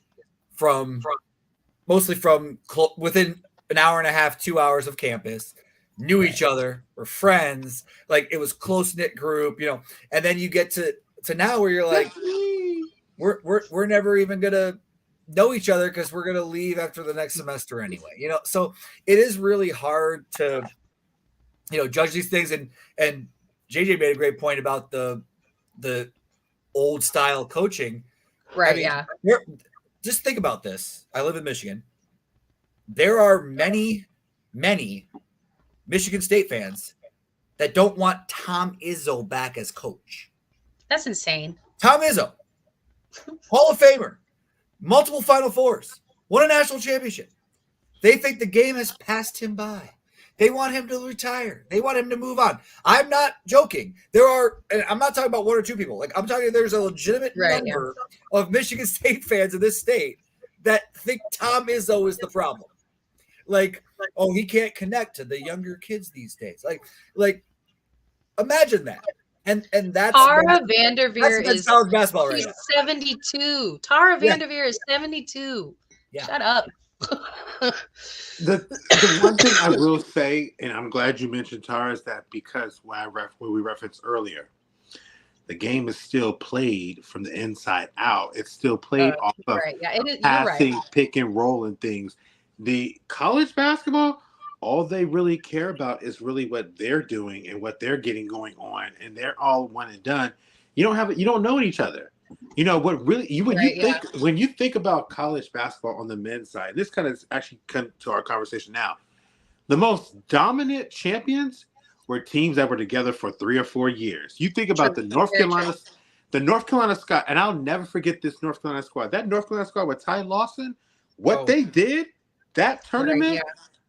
mostly from within an hour and a half, 2 hours of campus, knew each other, were friends. Like it was close-knit group, and then you get to now where you're like, we're never even gonna know each other because we're gonna leave after the next semester anyway. So it is really hard to judge these things. And JJ made a great point about the old style coaching. Right. Just think about this. I live in Michigan. There are many Michigan State fans that don't want Tom Izzo back as coach. That's insane. Tom Izzo, Hall of Famer, multiple Final Fours, won a national championship. They think the game has passed him by. They want him to retire. They want him to move on. I'm not joking. And I'm not talking about one or two people. Like I'm talking, there's a legitimate number of Michigan State fans in this state that think Tom Izzo is the problem. Like, oh, he can't connect to the younger kids these days. Like, imagine that. And that's Tara Vanderveer is college basketball right now. 72. Tara Vanderveer is 72. Yeah. Shut up. The one thing I will say, and I'm glad you mentioned Tara, is that because when we referenced earlier, the game is still played from the inside out. It's still played off of passing, pick and roll and things. The college basketball, all they really care about is really what they're doing and what they're getting going on, and they're all one and done. You don't know each other. What really when you think about college basketball on the men's side, this kind of actually comes to our conversation now. The most dominant champions were teams that were together for 3 or 4 years. You think about the North Carolina squad, and I'll never forget this North Carolina squad. That North Carolina squad with Ty Lawson, they did that tournament.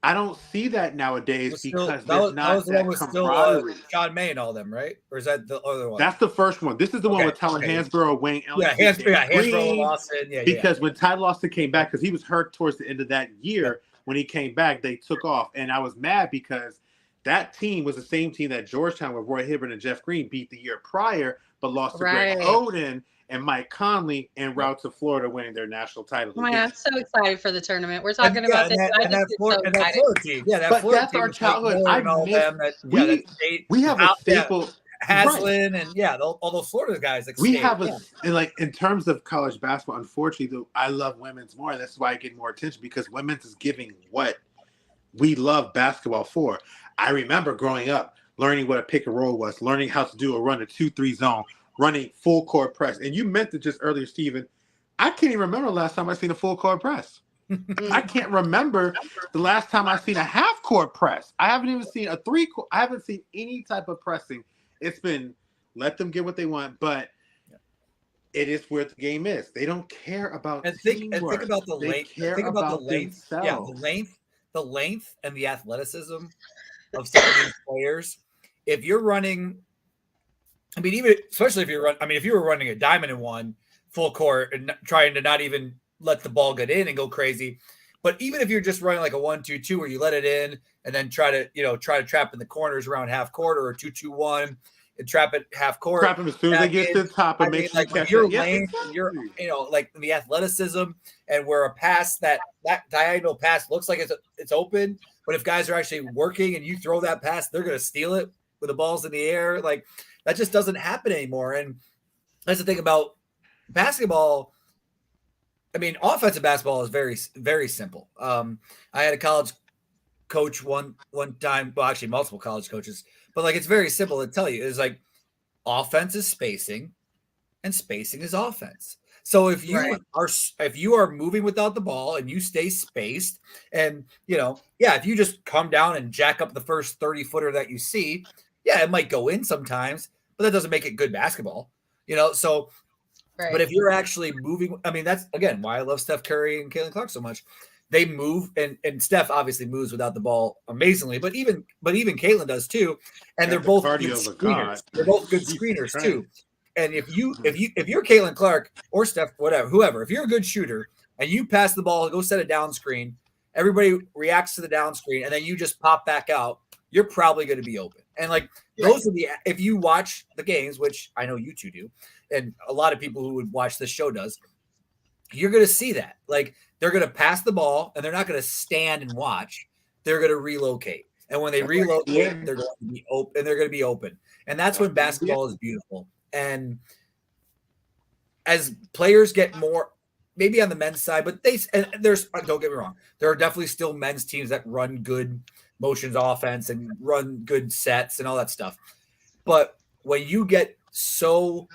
I don't see that nowadays because there's not that camaraderie. John May and all them, right? Or is that the other one? That's the first one. This is the one with Tyler Hansborough, Wayne Ellington. Hansborough, Lawson. Because when Ty Lawson came back, because he was hurt towards the end of that year, when he came back, they took off. And I was mad because that team was the same team that Georgetown with Roy Hibbert and Jeff Green beat the year prior, but lost to Greg Oden and Mike Conley en route to Florida winning their national title. Oh my God, I'm so excited for the tournament. We're talking about this. That Florida team. Yeah, that Florida that's team our childhood. We have a staple. Haslin and all those Florida guys. In terms of college basketball, unfortunately, I love women's more. That's why I get more attention because women's is giving what we love basketball for. I remember growing up, learning what a pick and roll was, learning how to do a run a 2-3 zone, running full court press. And you meant it just earlier, Steven. I can't even remember the last time I seen a full court press. I can't remember the last time I seen a half court press. I haven't even seen a I haven't seen any type of pressing. It's been let them get what they want, but it is where the game is. They don't care about think about the length. Think about the length. Themselves. Yeah, the length and the athleticism of some of these players. If you're running, especially if you were running a diamond and one full court and trying to not even let the ball get in and go crazy. But even if you're just running like a 1-2-2 where you let it in and then try to trap in the corners around half court or a 2-2-1 and trap it half court. Trap them as soon as they get to the top and make sure you catch it. Length, you're like the athleticism and where a pass that diagonal pass looks like it's open, but if guys are actually working and you throw that pass, they're gonna steal it with the balls in the air. Like that just doesn't happen anymore. And that's the thing about basketball. Offensive basketball is very, very simple. I had a college coach one time, multiple college coaches, but like it's very simple to tell you. It's like offense is spacing, and spacing is offense. So if you are moving without the ball and you stay spaced, and if you just come down and jack up the first 30-footer that you see, it might go in sometimes, but that doesn't make it good basketball. So but if you're actually moving, I mean, that's again why I love Steph Curry and Caitlin Clark so much. They move, and Steph obviously moves without the ball amazingly, but even Caitlin does too. And they're both good screeners. They're both good screeners too. And if you're Caitlin Clark or Steph, whoever, if you're a good shooter and you pass the ball, go set a down screen, everybody reacts to the down screen, and then you just pop back out, you're probably going to be open. And those are if you watch the games, which I know you two do, and a lot of people who would watch this show does, you're going to see that. They're going to pass the ball, and they're not going to stand and watch. They're going to relocate. And when they relocate, they're going to be open, and they're going to be open. And that's when basketball is beautiful. And as players get more, maybe on the men's side, but there's, don't get me wrong, there are definitely still men's teams that run good motions offense and run good sets and all that stuff. But when you get so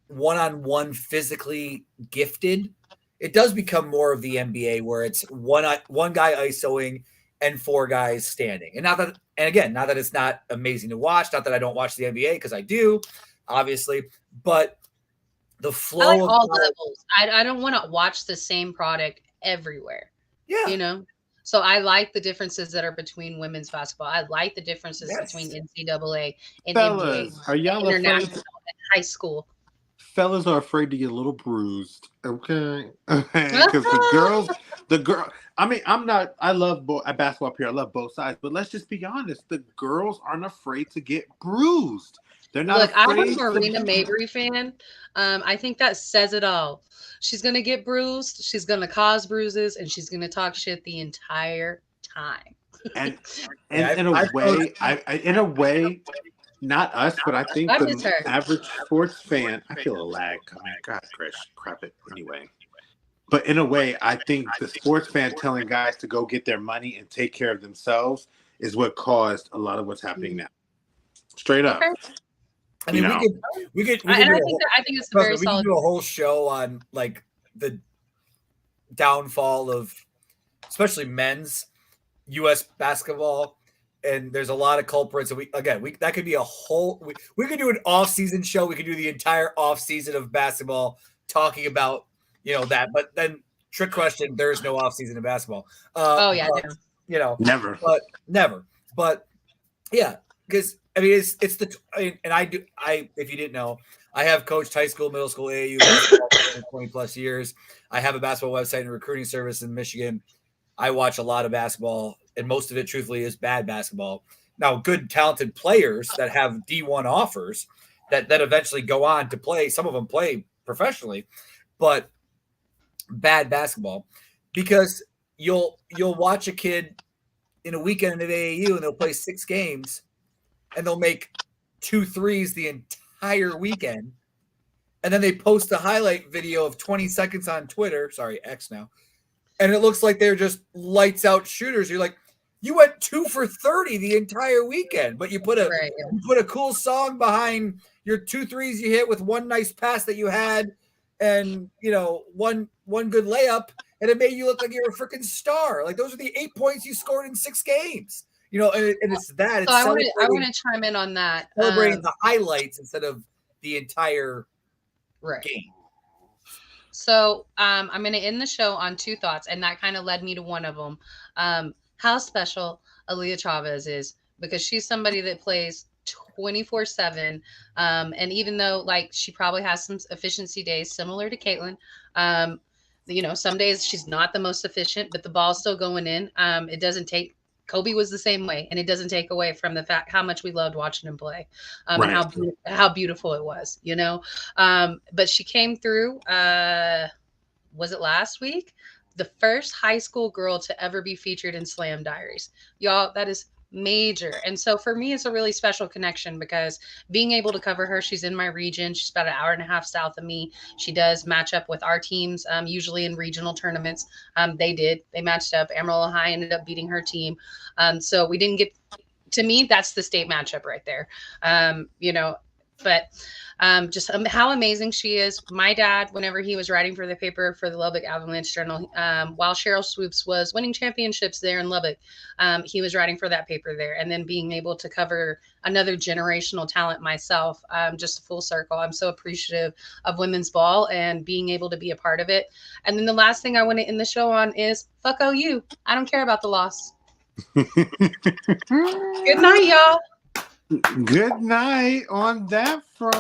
one-on-one physically gifted, it does become more of the NBA where it's one guy isoing and four guys standing. And not that it's not amazing to watch, not that I don't watch the NBA, because I do, obviously, but the flow I like all levels. I don't want to watch the same product everywhere. Yeah. So I like the differences that are between women's basketball. I like the differences between NCAA and Fellas, NBA, are y'all international and high school. Fellas are afraid to get a little bruised, okay? Because the girl. I mean, I love basketball here. I love both sides, but let's just be honest. The girls aren't afraid to get bruised. They're not. Look, I'm a Marina Mabry fan. I think that says it all. She's gonna get bruised. She's gonna cause bruises, and she's gonna talk shit the entire time. And in a way. Not us, but I think the average sports fan, I feel a lag coming. God, crap it anyway. But in a way, I think the sports fan telling guys to go get their money and take care of themselves is what caused a lot of what's happening now. Straight up. Okay. I mean, we could. I think it's very solid. We could do a whole show on the downfall of, especially men's U.S. basketball. And there's a lot of culprits. And that could be a whole. We could do an off-season show. We could do the entire off-season of basketball talking about that. But then, trick question: there is no off-season in basketball. Never. But never. But yeah, because I mean, it's the. If you didn't know, I have coached high school, middle school, AAU basketball for 20+ years. I have a basketball website and recruiting service in Michigan. I watch a lot of basketball. And most of it, truthfully, is bad basketball. Now, good, talented players that have D1 offers that eventually go on to play. Some of them play professionally, but bad basketball, because you'll watch a kid in a weekend at AAU and they'll play 6 games and they'll make 2 threes the entire weekend. And then they post a highlight video of 20 seconds on Twitter. Sorry, X now. And it looks like they're just lights out shooters. You're like, you went 2 for 30 the entire weekend, but you put a cool song behind your 2 threes you hit with one nice pass that you had, and one good layup, and it made you look like you're a freaking star. Like, those are the 8 points you scored in 6 games. And it's that. So I want to chime in on that. Celebrating the highlights instead of the entire game. So I'm going to end the show on 2 thoughts, and that kind of led me to one of them. How special Aaliyah Chavez is, because she's somebody that plays 24/7. And even though she probably has some efficiency days similar to Caitlin, some days she's not the most efficient, but the ball's still going in. It doesn't take. Kobe was the same way, and it doesn't take away from the fact how much we loved watching him play, and how beautiful it was, But she came through. Was it last week? The first high school girl to ever be featured in Slam Diaries. Y'all, that is major. And so for me, it's a really special connection, because being able to cover her, she's in my region. She's about an hour and a half south of me. She does match up with our teams, usually in regional tournaments. They matched up. Amarillo High ended up beating her team. So we didn't get, to me, that's the state matchup right there. but just how amazing she is. My dad, whenever he was writing for the paper for the Lubbock Avalanche Journal, while Cheryl Swoops was winning championships there in Lubbock, he was writing for that paper there. And then being able to cover another generational talent myself, just a full circle. I'm so appreciative of women's ball and being able to be a part of it. And then the last thing I want to end the show on is fuck OU. I don't care about the loss. Good night, y'all. Good night on that front.